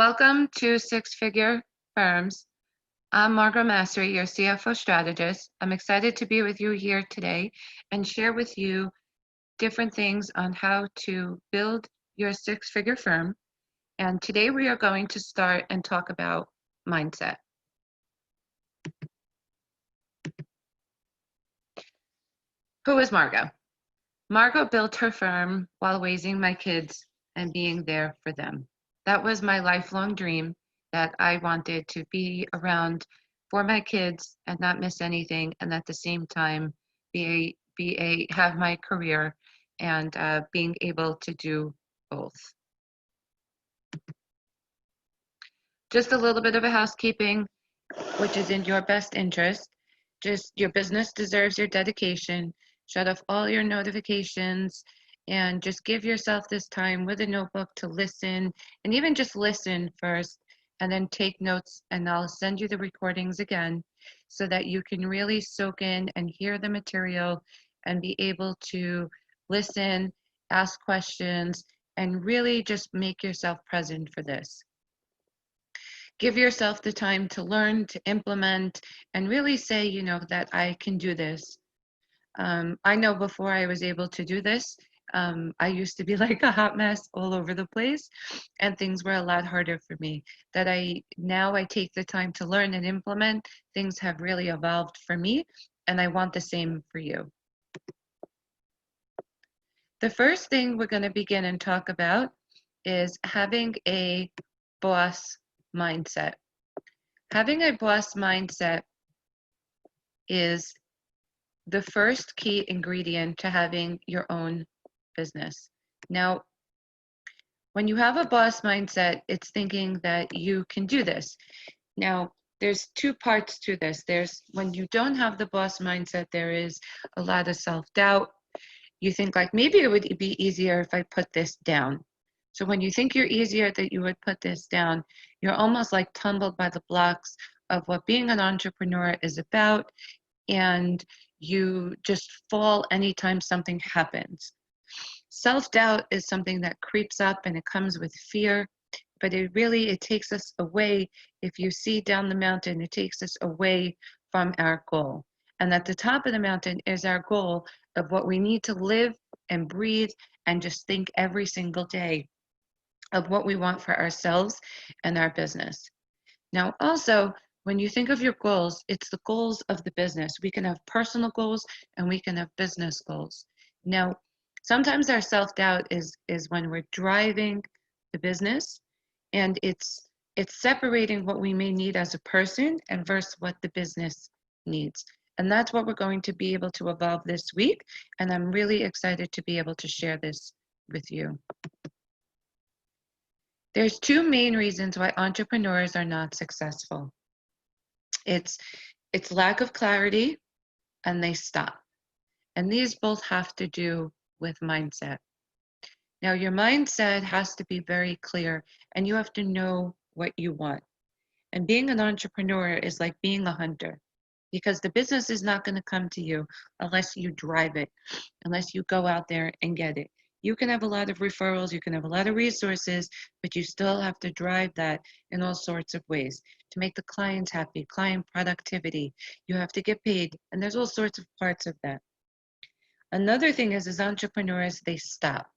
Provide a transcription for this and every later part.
Welcome to Six Figure Firms. I'm Margot Massery, your CFO strategist. I'm excited to be with you here today and share with you different things on how to build your six-figure firm. And today we are going to start and talk about mindset. Who is Margot? Margot built her firm while raising my kids and being there for them. That was my lifelong dream, that I wanted to be around for my kids and not miss anything, and at the same time have my career and being able to do both. Just a little bit of a housekeeping, which is in your best interest. Just your business deserves your dedication. Shut off all your notifications and just give yourself this time with a notebook to listen, and even just listen first and then take notes, and I'll send you the recordings again so that you can really soak in and hear the material and be able to listen, ask questions, and really just make yourself present for this. Give yourself the time to learn, to implement, and really say, that I can do this. I know before I was able to do this, I used to be like a hot mess all over the place, and things were a lot harder for me. Now I take the time to learn and implement. Things have really evolved for me, and I want the same for you. The first thing we're going to begin and talk about is having a boss mindset. Having a boss mindset is the first key ingredient to having your own business. Now, when you have a boss mindset, it's thinking that you can do this. Now, there's two parts to this. When you don't have the boss mindset, there is a lot of self-doubt. You think like, maybe it would be easier if I put this down. So when you think you're easier that you would put this down, you're almost like tumbled by the blocks of what being an entrepreneur is about, and you just fall anytime something happens. Self-doubt is something that creeps up and it comes with fear, but it takes us away. If you see down the mountain, it takes us away from our goal. And at the top of the mountain is our goal of what we need to live and breathe and just think every single day of what we want for ourselves and our business. Now, also, when you think of your goals, it's the goals of the business. We can have personal goals and we can have business goals. Now, sometimes our self-doubt is when we're driving the business, and it's separating what we may need as a person and versus what the business needs. And that's what we're going to be able to evolve this week. And I'm really excited to be able to share this with you. There's two main reasons why entrepreneurs are not successful. It's lack of clarity, and they stop. And these both have to do with mindset. Now, your mindset has to be very clear, and you have to know what you want. And being an entrepreneur is like being a hunter, because the business is not going to come to you unless you drive it, unless you go out there and get it. You can have a lot of referrals, you can have a lot of resources, but you still have to drive that in all sorts of ways to make the clients happy, client productivity. You have to get paid, and there's all sorts of parts of that. Another thing is, as entrepreneurs, they stop.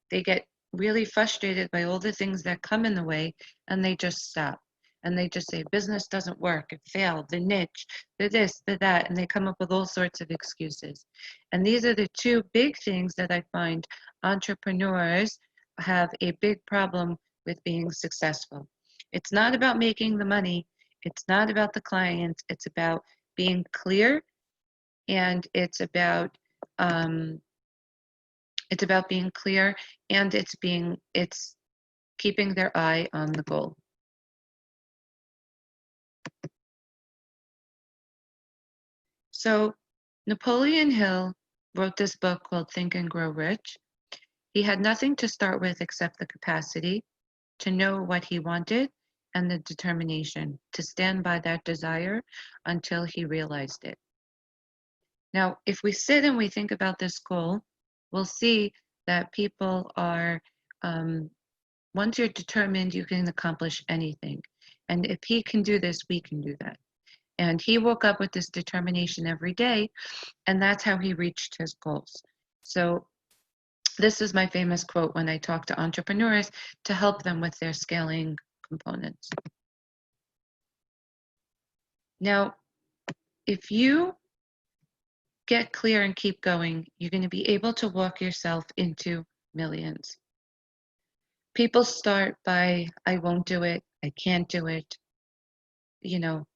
They get really frustrated by all the things that come in the way, and they just stop. And they just say, business doesn't work, it failed, the niche, the this, the that, and they come up with all sorts of excuses. And these are the two big things that I find entrepreneurs have a big problem with being successful. It's not about making the money, it's not about the clients, it's about being clear, and it's about being clear, and it's keeping their eye on the goal. So Napoleon Hill wrote this book called Think and Grow Rich. He had nothing to start with except the capacity to know what he wanted and the determination to stand by that desire until he realized it. Now, if we sit and we think about this goal, we'll see that people are once you're determined, you can accomplish anything. And if he can do this, we can do that. And he woke up with this determination every day, and that's how he reached his goals. So this is my famous quote when I talk to entrepreneurs to help them with their scaling components. Now, if you get clear and keep going, you're going to be able to walk yourself into millions. People start by, I won't do it, I can't do it,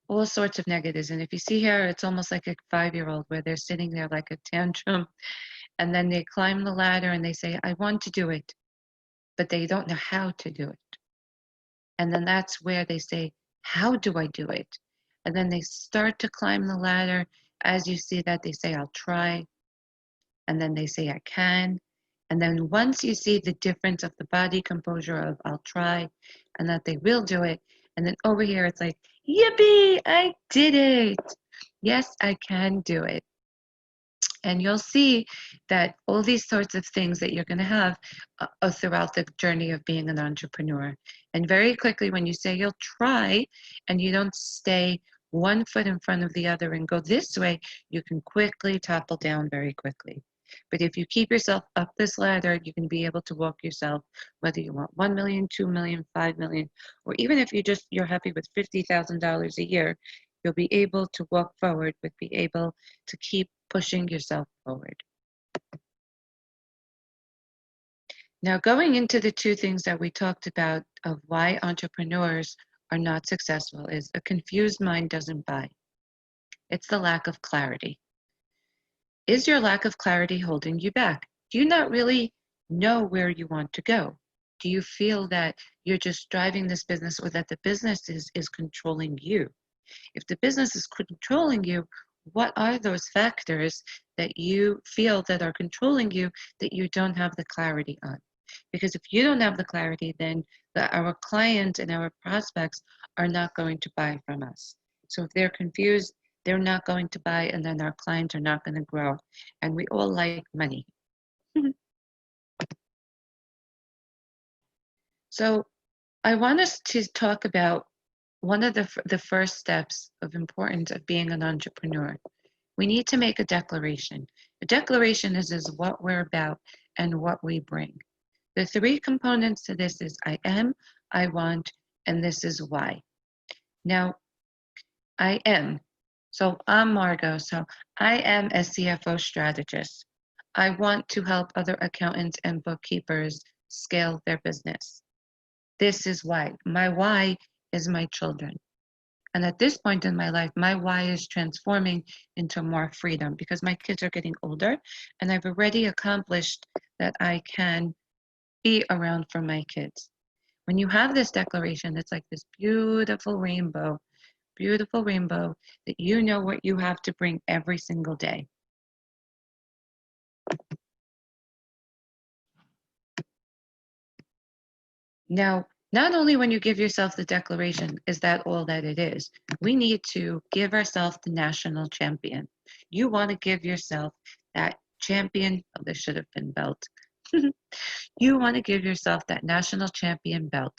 all sorts of negatives. And if you see here, it's almost like a 5-year-old where they're sitting there like a tantrum, and then they climb the ladder and they say, I want to do it, but they don't know how to do it. And then that's where they say, how do I do it? And then they start to climb the ladder. As you see that, they say, I'll try. And then they say, I can. And then once you see the difference of the body composure of I'll try and that they will do it, and then over here it's like, yippee, I did it. Yes, I can do it. And you'll see that all these sorts of things that you're going to have throughout the journey of being an entrepreneur. And very quickly, when you say you'll try and you don't stay one foot in front of the other and go this way, you can quickly topple down very quickly. But if you keep yourself up this ladder, you can be able to walk yourself, whether you want 1 million, 2 million, 5 million, or even if you're happy with $50,000 a year, you'll be able to walk forward, but be able to keep pushing yourself forward. Now, going into the two things that we talked about of why entrepreneurs are not successful is a confused mind doesn't buy. It's the lack of clarity. Is your lack of clarity holding you back? Do you not really know where you want to go? Do you feel that you're just driving this business or that the business is controlling you? If the business is controlling you, what are those factors that you feel that are controlling you that you don't have the clarity on? Because if you don't have the clarity, then our clients and our prospects are not going to buy from us. So if they're confused, they're not going to buy, and then our clients are not going to grow. And we all like money. So I want us to talk about one of the first steps of importance of being an entrepreneur. We need to make a declaration. A declaration is what we're about and what we bring. The three components to this is I am, I want, and this is why. Now, I am. So I'm Margot. So I am a CFO strategist. I want to help other accountants and bookkeepers scale their business. This is why. My why is my children. And at this point in my life, my why is transforming into more freedom because my kids are getting older and I've already accomplished that I can be around for my kids. When you have this declaration, it's like this beautiful rainbow that you know what you have to bring every single day. Now, not only when you give yourself the declaration is that all that it is. We need to give ourselves the national champion. You want to give yourself that champion, oh, this should have been belt. You want to give yourself that national champion belt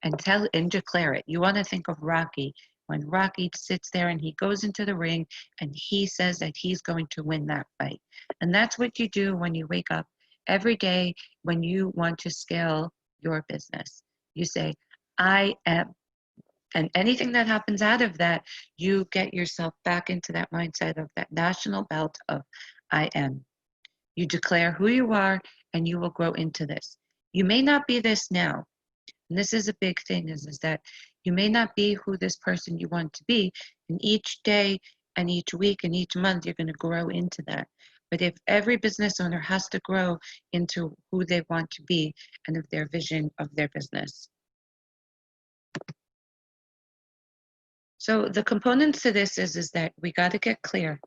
and tell and declare it. You want to think of Rocky when Rocky sits there and he goes into the ring and he says that he's going to win that fight. And that's what you do when you wake up every day when you want to scale your business. You say, I am. And anything that happens out of that, you get yourself back into that mindset of that national belt of I am. You declare who you are and you will grow into this. You may not be this now. And this is a big thing is that you may not be who this person you want to be. And each day and each week and each month, you're going to grow into that. But if every business owner has to grow into who they want to be and of their vision of their business. So the components to this is that we got to get clear.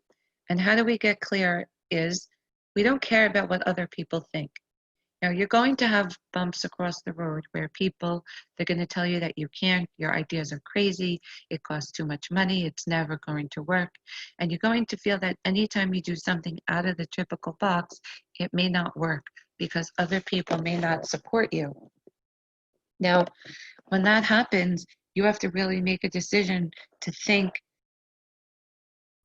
And how do we get clear is we don't care about what other people think. Now, you're going to have bumps across the road where people, they're going to tell you that you can't, your ideas are crazy, it costs too much money, it's never going to work. And you're going to feel that anytime you do something out of the typical box, it may not work because other people may not support you. Now, when that happens, you have to really make a decision to think,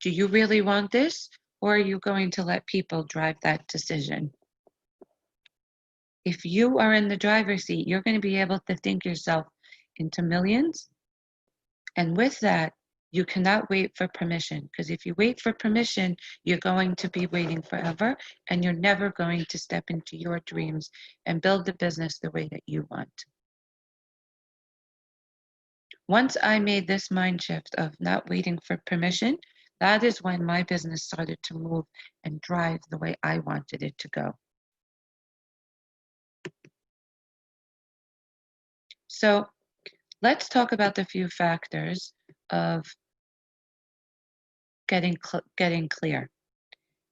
do you really want this? Or are you going to let people drive that decision? If you are in the driver's seat, you're going to be able to think yourself into millions. And with that, you cannot wait for permission, because if you wait for permission, you're going to be waiting forever, and you're never going to step into your dreams and build the business the way that you want. Once I made this mind shift of not waiting for permission, that is when my business started to move and drive the way I wanted it to go. So let's talk about the few factors of getting clear.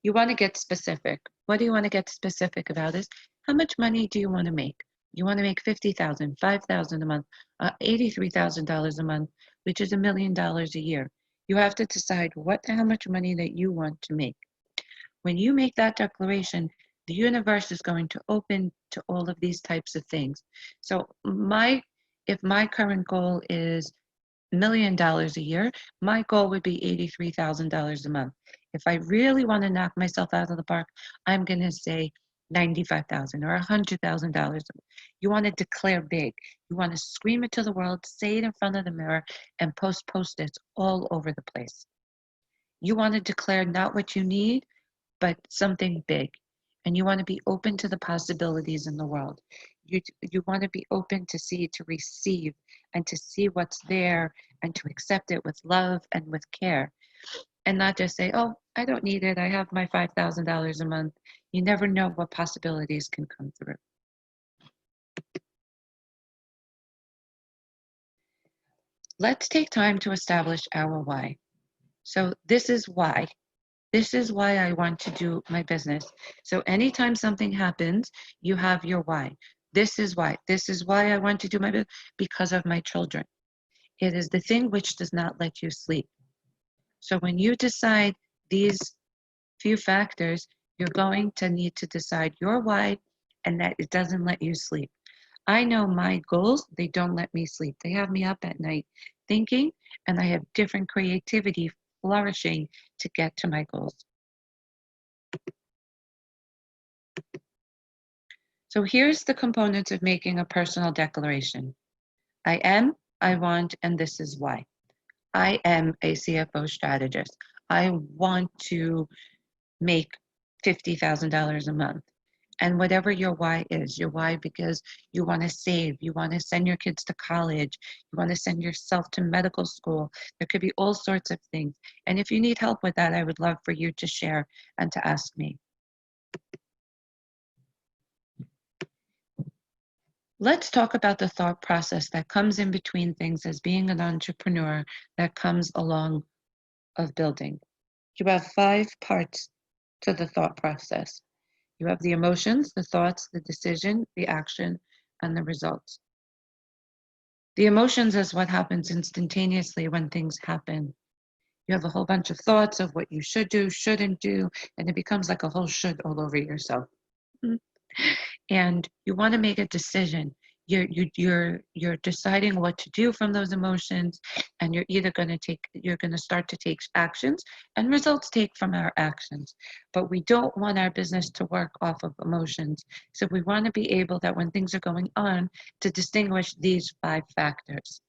You want to get specific. What do you want to get specific about is how much money do you want to make? You want to make $50,000, $5,000 a month, $83,000 a month, which is $1 million a year. You have to decide how much money that you want to make. When you make that declaration, the universe is going to open to all of these types of things. So if my current goal is $1 million a year, my goal would be $83,000 a month. If I really want to knock myself out of the park, I'm going to say $95,000 or $100,000. You want to declare big. You want to scream it to the world, say it in front of the mirror, and post Post-its all over the place. You want to declare not what you need, but something big. And you want to be open to the possibilities in the world. You want to be open to receive, and to see what's there, and to accept it with love and with care. And not just say, oh, I don't need it. I have my $5,000 a month. You never know what possibilities can come through. Let's take time to establish our why. So this is why. This is why I want to do my business. So anytime something happens, you have your why. This is why. This is why I want to do my business, because of my children. It is the thing which does not let you sleep. So when you decide these few factors, you're going to need to decide your why, and that it doesn't let you sleep. I know my goals, they don't let me sleep. They have me up at night thinking, and I have different creativity flourishing to get to my goals. So here's the components of making a personal declaration. I am, I want, and this is why. I am a CFO strategist. I want to make $50,000 a month. And whatever your why is, your why because you want to save, you want to send your kids to college, you want to send yourself to medical school. There could be all sorts of things. And if you need help with that, I would love for you to share and to ask me. Let's talk about the thought process that comes in between things as being an entrepreneur that comes along of building. You have 5 parts to the thought process. You have the emotions, the thoughts, the decision, the action, and the results. The emotions is what happens instantaneously when things happen. You have a whole bunch of thoughts of what you should do, shouldn't do, and it becomes like a whole should all over yourself. And you want to make a decision. You're deciding what to do from those emotions, and you're going to start to take actions, and results take from our actions. But we don't want our business to work off of emotions. So we want to be able that when things are going on to distinguish these 5 factors.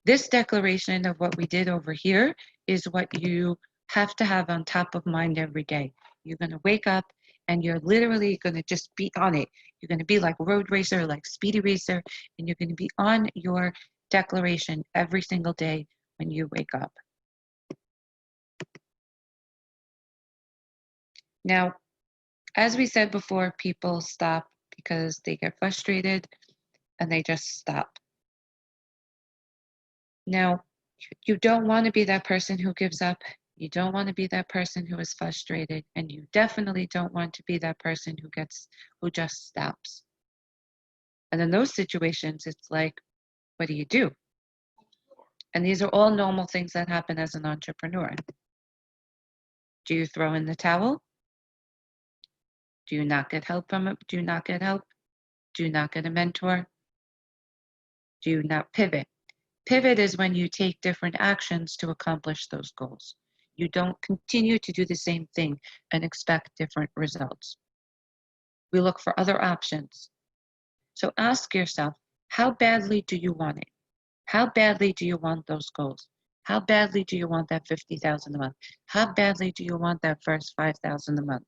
This declaration of what we did over here is what you have to have on top of mind every day. You're going to wake up and you're literally going to just be on it. You're going to be like road racer, like speedy racer, and you're going to be on your declaration every single day when you wake up. Now, as we said before, people stop because they get frustrated and they just stop. Now, you don't want to be that person who gives up. You don't want to be that person who is frustrated, and you definitely don't want to be that person who just stops. And in those situations, it's like, what do you do? And these are all normal things that happen as an entrepreneur. Do you throw in the towel? Do you not get help from it? Do you not get help? Do you not get a mentor? Do you not pivot? Pivot is when you take different actions to accomplish those goals. You don't continue to do the same thing and expect different results. We look for other options. So ask yourself, how badly do you want it? How badly do you want those goals? How badly do you want that 50,000 a month? How badly do you want that first 5,000 a month?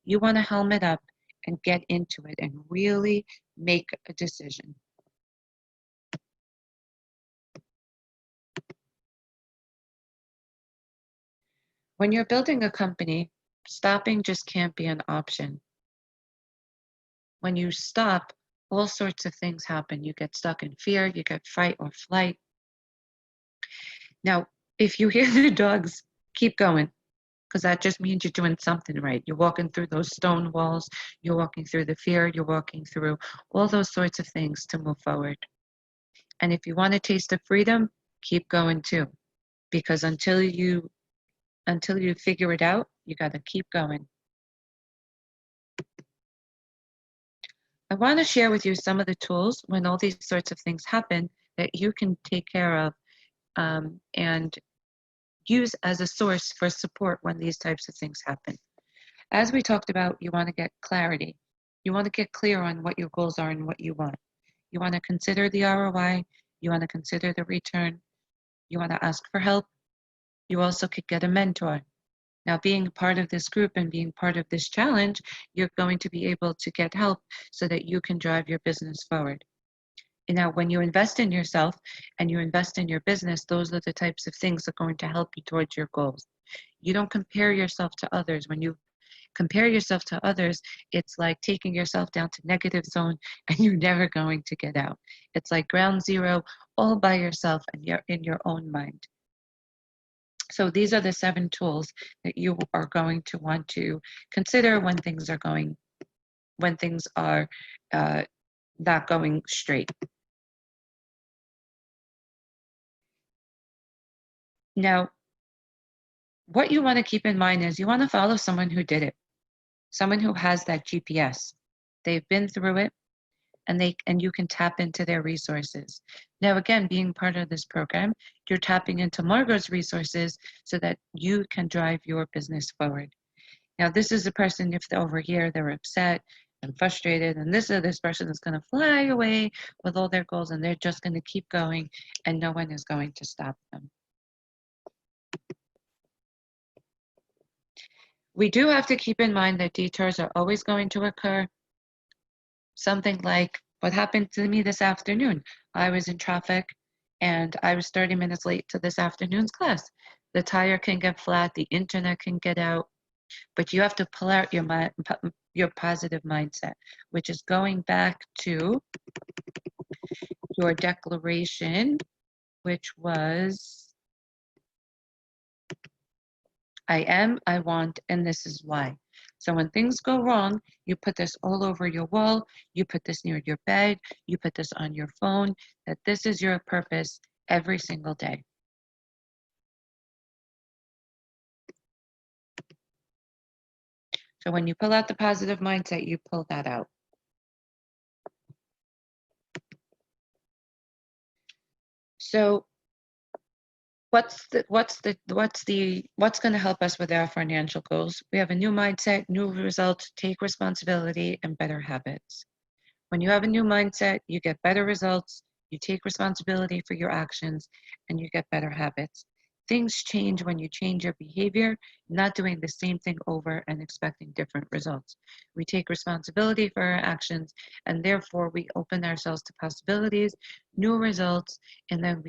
You want to helmet up and get into it and really make a decision. When you're building a company, stopping just can't be an option. When you stop, all sorts of things happen. You get stuck in fear, you get fight or flight. Now, if you hear the dogs, keep going, because that just means you're doing something right. You're walking through those stone walls, you're walking through the fear, you're walking through all those sorts of things to move forward. And if you want a taste of freedom, keep going too, because until you figure it out, you got to keep going. I want to share with you some of the tools when all these sorts of things happen that you can take care of and use as a source for support when these types of things happen. As we talked about, you want to get clarity. You want to get clear on what your goals are and what you want. You want to consider the ROI. You want to consider the return. You want to ask for help. You also could get a mentor. Now, being part of this group and being part of this challenge, you're going to be able to get help so that you can drive your business forward. And now, when you invest in yourself and you invest in your business, those are the types of things that are going to help you towards your goals. You don't compare yourself to others. When you compare yourself to others, it's like taking yourself down to negative zone and you're never going to get out. It's like ground zero all by yourself and you're in your own mind. So these are the 7 tools that you are going to want to consider when things are not going straight. Now, what you want to keep in mind is you want to follow someone who did it, someone who has that GPS. They've been through it, and you can tap into their resources. Now, again, being part of this program, you're tapping into Margot's resources so that you can drive your business forward. Now, this is a person, if they're over here, they're upset and frustrated, and this person is going to fly away with all their goals, and they're just going to keep going, and no one is going to stop them. We do have to keep in mind that detours are always going to occur. Something like what happened to me this afternoon. I was in traffic and I was 30 minutes late to this afternoon's class. The tire can get flat, the internet can get out, but you have to pull out your positive mindset, which is going back to your declaration, which was, I am, I want, and this is why. So when things go wrong, you put this all over your wall, you put this near your bed, you put this on your phone, that this is your purpose every single day. So when you pull out the positive mindset, you pull that out. So what's going to help us with our financial goals? We have a new mindset, new results, take responsibility, and better habits. When you have a new mindset, you get better results, you take responsibility for your actions, and you get better habits. Things change when you change your behavior, not doing the same thing over and expecting different results. We take responsibility for our actions, and therefore we open ourselves to possibilities, new results, and then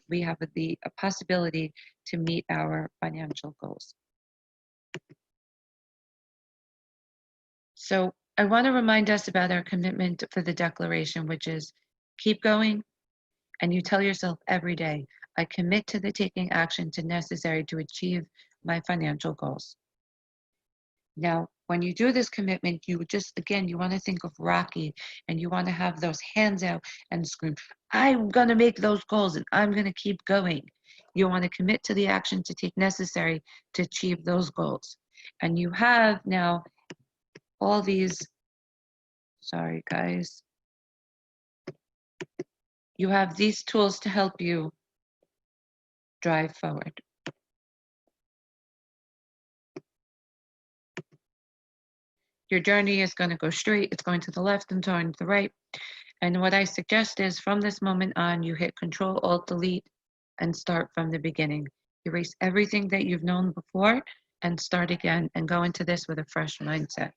we have the possibility to meet our financial goals. So I want to remind us about our commitment for the declaration, which is keep going, and you tell yourself every day, I commit to the taking action necessary to achieve my financial goals. Now, when you do this commitment, you want to think of Rocky, and you want to have those hands out and scream, I'm going to make those goals and I'm going to keep going. You want to commit to the action to take necessary to achieve those goals. And you have now all these, sorry guys, you have these tools to help you drive forward. Your journey is going to go straight, it's going to the left and turn to the right. And what I suggest is from this moment on, you hit Control, Alt, Delete, and start from the beginning. Erase everything that you've known before and start again and go into this with a fresh mindset.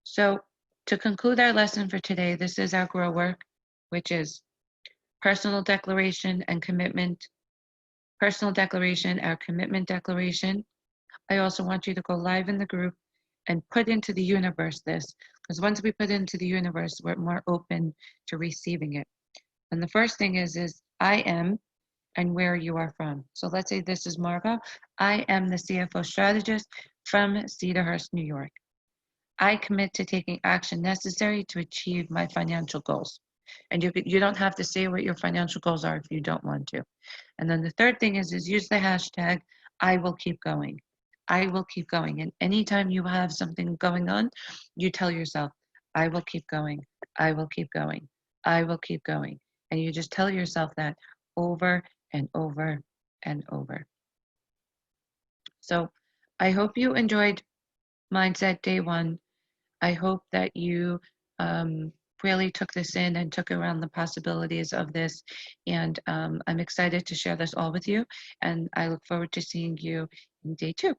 So to conclude our lesson for today, this is our grow work, which is personal declaration and commitment. Personal declaration, our commitment declaration. I also want you to go live in the group and put into the universe this, because once we put into the universe, we're more open to receiving it. And the first thing is I am and where you are from. So let's say this is Margot. I am the CFO strategist from Cedarhurst, New York. I commit to taking action necessary to achieve my financial goals. And you don't have to say what your financial goals are if you don't want to. And then the third thing is use the hashtag I will keep going. I will keep going. And anytime you have something going on, you tell yourself, I will keep going. I will keep going. I will keep going. And you just tell yourself that over and over and over. So I hope you enjoyed Mindset Day 1. I hope that you really took this in and took around the possibilities of this. And I'm excited to share this all with you. And I look forward to seeing you in Day 2.